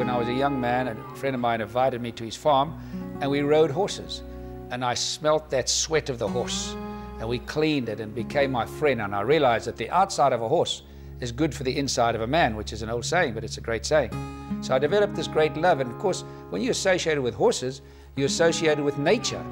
when I was a young man, a friend of mine invited me to his farm, and we rode horses. And I smelt that sweat of the horse, and we cleaned it and became my friend. And I realized that the outside of a horse is good for the inside of a man, which is an old saying, but it's a great saying. So I developed this great love. And of course, when you're associated with horses, you're associated with nature.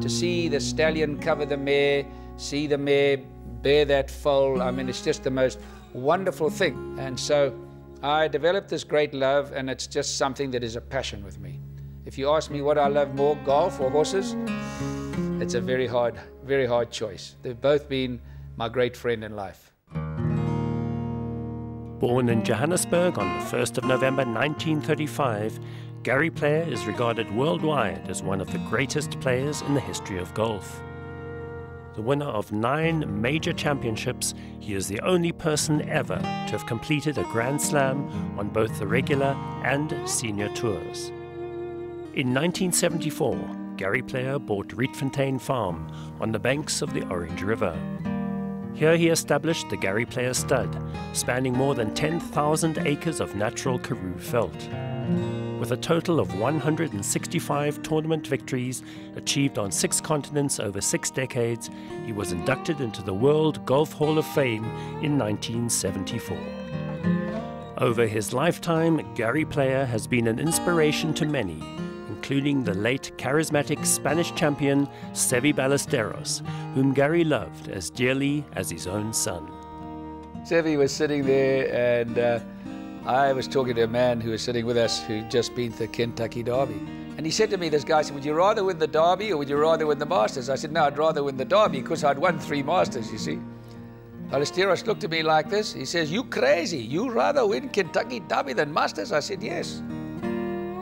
To see the stallion cover the mare, see the mare bear that foal, I mean, it's just the most wonderful thing. And so I developed this great love, and it's just something that is a passion with me. If you ask me what I love more, golf or horses, it's a very hard choice. They've both been my great friend in life. Born in Johannesburg on the 1st of November 1935, Gary Player is regarded worldwide as one of the greatest players in the history of golf. The winner of 9 major championships, he is the only person ever to have completed a Grand Slam on both the regular and senior tours. In 1974, Gary Player bought Rietfontein Farm on the banks of the Orange River. Here he established the Gary Player Stud, spanning more than 10,000 acres of natural Karoo veld. With a total of 165 tournament victories achieved on 6 continents over 6 decades, he was inducted into the World Golf Hall of Fame in 1974. Over his lifetime, Gary Player has been an inspiration to many, including the late charismatic Spanish champion Seve Ballesteros, whom Gary loved as dearly as his own son. Seve was sitting there, and I was talking to a man who was sitting with us who'd just been to the Kentucky Derby. And he said to me, this guy said, would you rather win the Derby or would you rather win the Masters? I said, no, I'd rather win the Derby because I'd won 3 Masters, you see. Ballesteros looked at me like this. He says, you crazy? You rather win Kentucky Derby than Masters? I said, yes.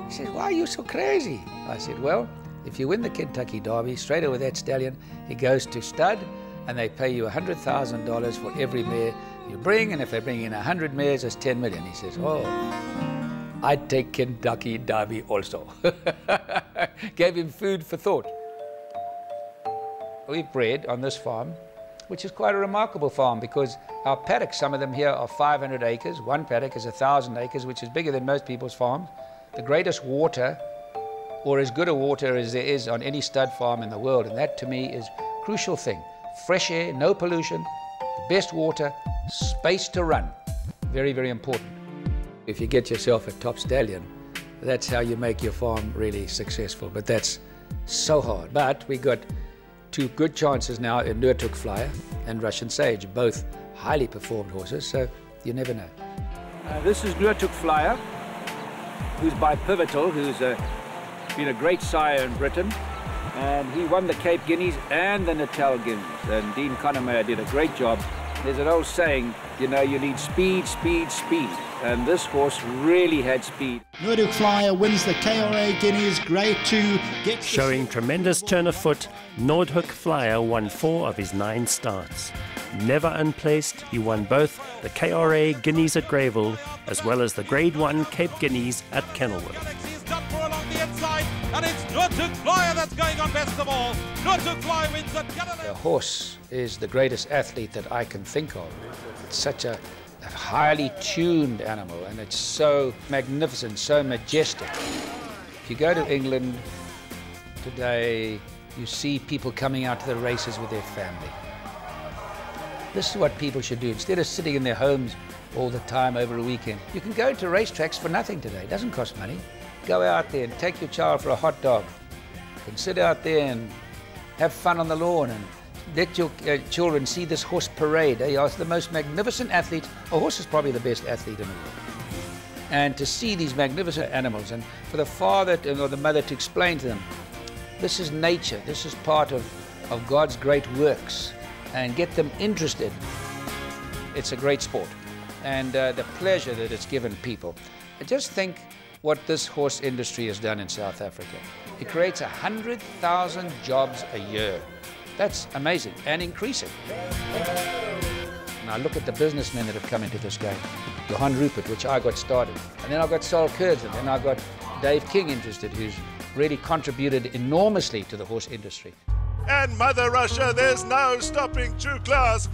He said, why are you so crazy? I said, well, if you win the Kentucky Derby, straight over that stallion, he goes to stud, and they pay you $100,000 for every mare you bring, and if they bring in 100 mares, it's 10 million. He says, oh, I'd take Kentucky Derby also. Gave him food for thought. We've bred on this farm, which is quite a remarkable farm because our paddocks, some of them here are 500 acres. One paddock is 1,000 acres, which is bigger than most people's farms. The greatest water, or as good a water as there is on any stud farm in the world, and that to me is a crucial thing. Fresh air, no pollution, the best water, space to run. Very, very important. If you get yourself a top stallion, that's how you make your farm really successful. But that's so hard. But we got 2 good chances now in Agtertang Flyer and Russian Sage, both highly performed horses, so you never know. This is Agtertang Flyer, who's by Pivotal, who's been a great sire in Britain. And he won the Cape Guineas and the Natal Guineas. And Dean Connemare did a great job. There's an old saying, you know, you need speed, speed, speed. And this horse really had speed. Agtertang Flyer wins the KRA Guineas Grade 2. Showing tremendous turn of foot, Agtertang Flyer won 4 of his 9 starts. Never unplaced, he won both the KRA Guineas at Greyville as well as the Grade 1 Cape Guineas at Kenilworth. And it's Agtertang Flyer that's going on best of all. Agtertang Flyer wins at Galilee. A horse is the greatest athlete that I can think of. It's such a highly tuned animal, and it's so magnificent, so majestic. If you go to England today, you see people coming out to the races with their family. This is what people should do. Instead of sitting in their homes all the time over a weekend, you can go to racetracks for nothing today. It doesn't cost money. Go out there and take your child for a hot dog. You can sit out there and have fun on the lawn and let your children see this horse parade. They are the most magnificent athlete. A horse is probably the best athlete in the world. And to see these magnificent animals, and for the father or the mother to explain to them, this is nature, this is part of God's great works, and get them interested. It's a great sport. And the pleasure that it's given people. I just think what this horse industry has done in South Africa. It creates 100,000 jobs a year. That's amazing and increasing. Now look at the businessmen that have come into this game. Johan Rupert, which I got started. And then I got Sol Kurz, and then I got Dave King interested, who's really contributed enormously to the horse industry. and Mother Russia, there's no stopping true class.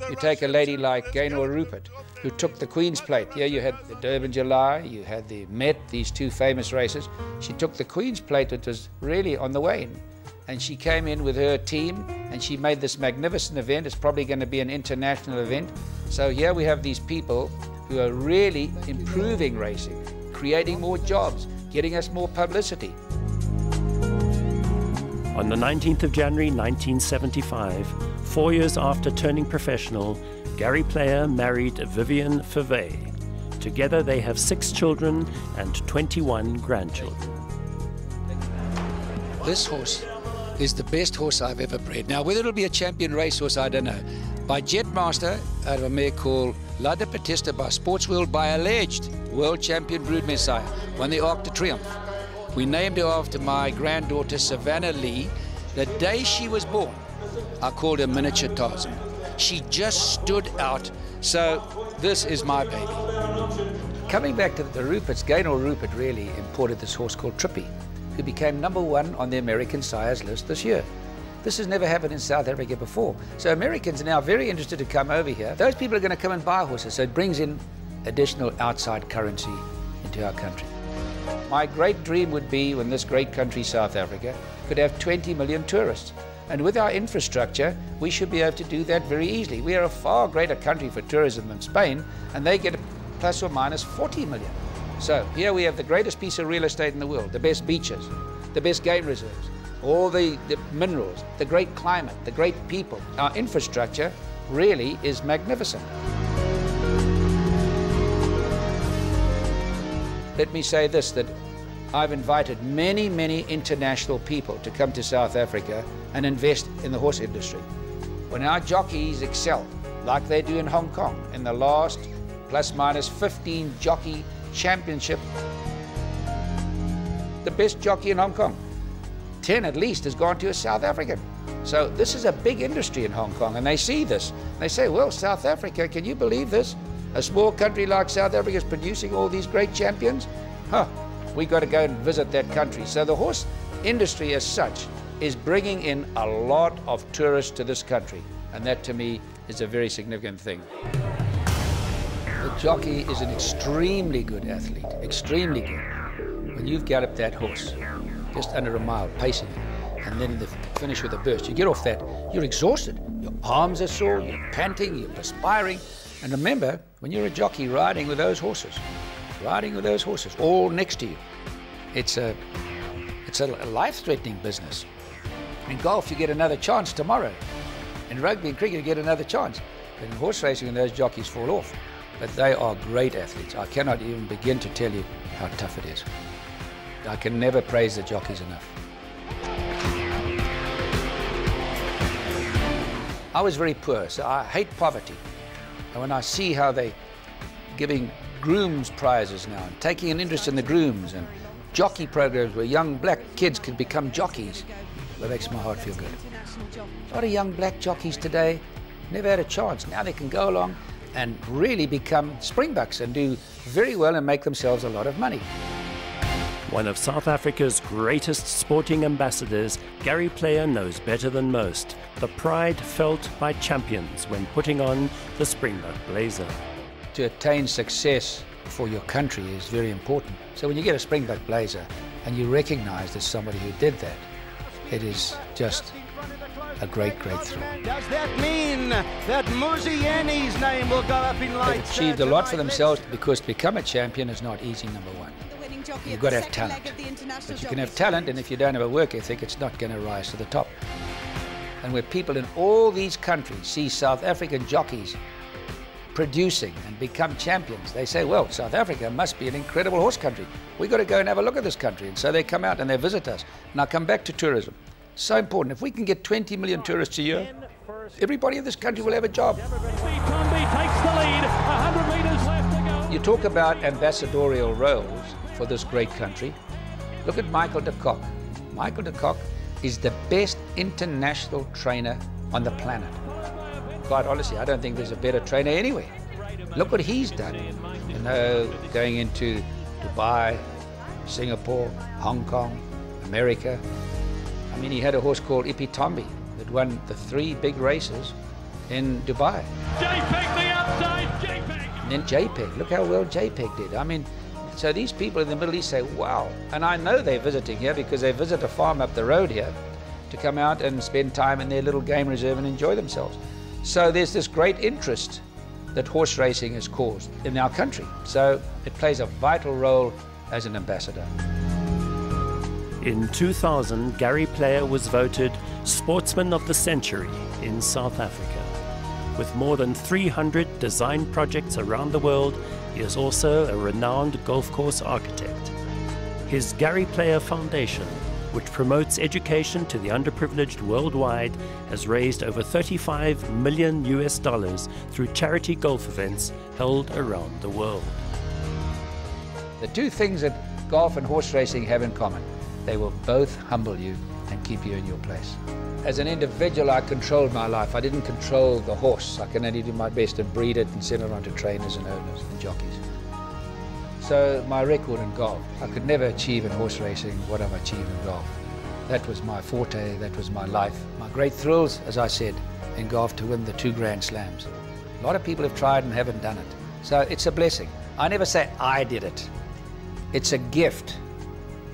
You take a lady like Gaynor Rupert, who took the Queen's Plate. Here you had the Durban July, you had the Met, these two famous races. She took the Queen's Plate, which was really on the wane. And she came in with her team, and she made this magnificent event. It's probably going to be an international event. So here we have these people who are really improving racing, creating more jobs, getting us more publicity. On the 19th of January 1975, 4 years after turning professional, Gary Player married Vivian Fevey. Together they have 6 children and 21 grandchildren. This horse is the best horse I've ever bred. Now, whether it'll be a champion racehorse, I don't know. By Jetmaster, out of a mare called La de Batista by Sportsworld, by alleged world champion brood Messiah, won the Agtertang. We named her after my granddaughter, Savannah Lee. The day she was born, I called her Miniature Tarzan. She just stood out. So this is my baby. Coming back to the Ruperts, Gaynor Rupert really imported this horse called Trippy, who became #1 on the American Sires list this year. This has never happened in South Africa before. So Americans are now very interested to come over here. Those people are going to come and buy horses, so it brings in additional outside currency into our country. My great dream would be when this great country, South Africa, could have 20 million tourists. And with our infrastructure, we should be able to do that very easily. We are a far greater country for tourism than Spain, and they get plus or minus 40 million. So here we have the greatest piece of real estate in the world, the best beaches, the best game reserves, all the minerals, the great climate, the great people. Our infrastructure really is magnificent. Let me say this, that I've invited many, many international people to come to South Africa and invest in the horse industry. When our jockeys excel, like they do in Hong Kong, in the last plus minus 15 jockey championship, the best jockey in Hong Kong, 10 at least, has gone to a South African. So this is a big industry in Hong Kong, and they see this. They say, well, South Africa, can you believe this? A small country like South Africa is producing all these great champions? Huh, we got to go and visit that country. So the horse industry as such is bringing in a lot of tourists to this country, and that to me is a very significant thing. The jockey is an extremely good athlete, extremely good. When you've galloped that horse just under a mile, pacing it, and then the finish with a burst, you get off that, you're exhausted. Your arms are sore, you're panting, you're perspiring. And remember, when you're a jockey riding with those horses all next to you, it's a life-threatening business. In golf, you get another chance tomorrow. In rugby and cricket, you get another chance. But in horse racing, those jockeys fall off. But they are great athletes. I cannot even begin to tell you how tough it is. I can never praise the jockeys enough. I was very poor, so I hate poverty. And when I see how they're giving grooms prizes now and taking an interest in the grooms and jockey programs where young black kids can become jockeys, that makes my heart feel good. A lot of young black jockeys today never had a chance. Now they can go along and really become springbucks and do very well and make themselves a lot of money. One of South Africa's greatest sporting ambassadors, Gary Player knows better than most the pride felt by champions when putting on the Springbok blazer. To attain success for your country is very important. So when you get a Springbok blazer and you recognize there's somebody who did that, it is just a great, great thrill. Does that mean that Muziani's name will go up in lights? They've achieved a lot for themselves, because to become a champion is not easy, number one. You've got to have talent. But you can have talent, and if you don't have a work ethic, it's not going to rise to the top. And where people in all these countries see South African jockeys producing and become champions, they say, well, South Africa must be an incredible horse country. We've got to go and have a look at this country. And so they come out and they visit us. And I come back to tourism. So important. If we can get 20 million tourists a year, everybody in this country will have a job. You talk about ambassadorial roles for this great country. Look at Michael de Kock. Michael de Kock is the best international trainer on the planet. Quite honestly, I don't think there's a better trainer anywhere. Look what he's done. You know, going into Dubai, Singapore, Hong Kong, America. I mean, he had a horse called Ipitombi. won the 3 big races in Dubai. JPEG the outside, JPEG! And then JPEG, look how well JPEG did. I mean, so these people in the Middle East say, wow. And I know they're visiting here because they visit a farm up the road here to come out and spend time in their little game reserve and enjoy themselves. So there's this great interest that horse racing has caused in our country. So it plays a vital role as an ambassador. In 2000, Gary Player was voted Sportsman of the Century in South Africa. With more than 300 design projects around the world, he is also a renowned golf course architect. His Gary Player Foundation, which promotes education to the underprivileged worldwide, has raised over $35 million through charity golf events held around the world. The 2 things that golf and horse racing have in common: they will both humble you and keep you in your place. As an individual, I controlled my life. I didn't control the horse. I can only do my best and breed it and send it on to trainers and owners and jockeys. So my record in golf, I could never achieve in horse racing what I've achieved in golf. That was my forte, that was my life. My great thrills, as I said, in golf to win the 2 Grand Slams. A lot of people have tried and haven't done it. So it's a blessing. I never say I did it. It's a gift.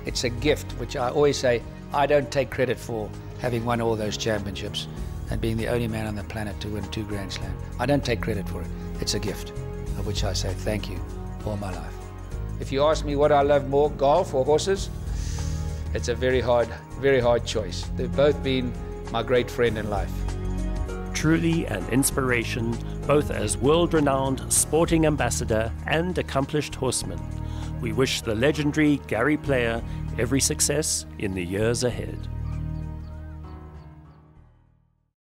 It's a gift, which I always say, I don't take credit for having won all those championships and being the only man on the planet to win 2 Grand Slams. I don't take credit for it. It's a gift, of which I say thank you all my life. If you ask me what I love more, golf or horses, it's a very hard choice. They've both been my great friend in life. Truly an inspiration, both as world-renowned sporting ambassador and accomplished horseman. We wish the legendary Gary Player every success in the years ahead.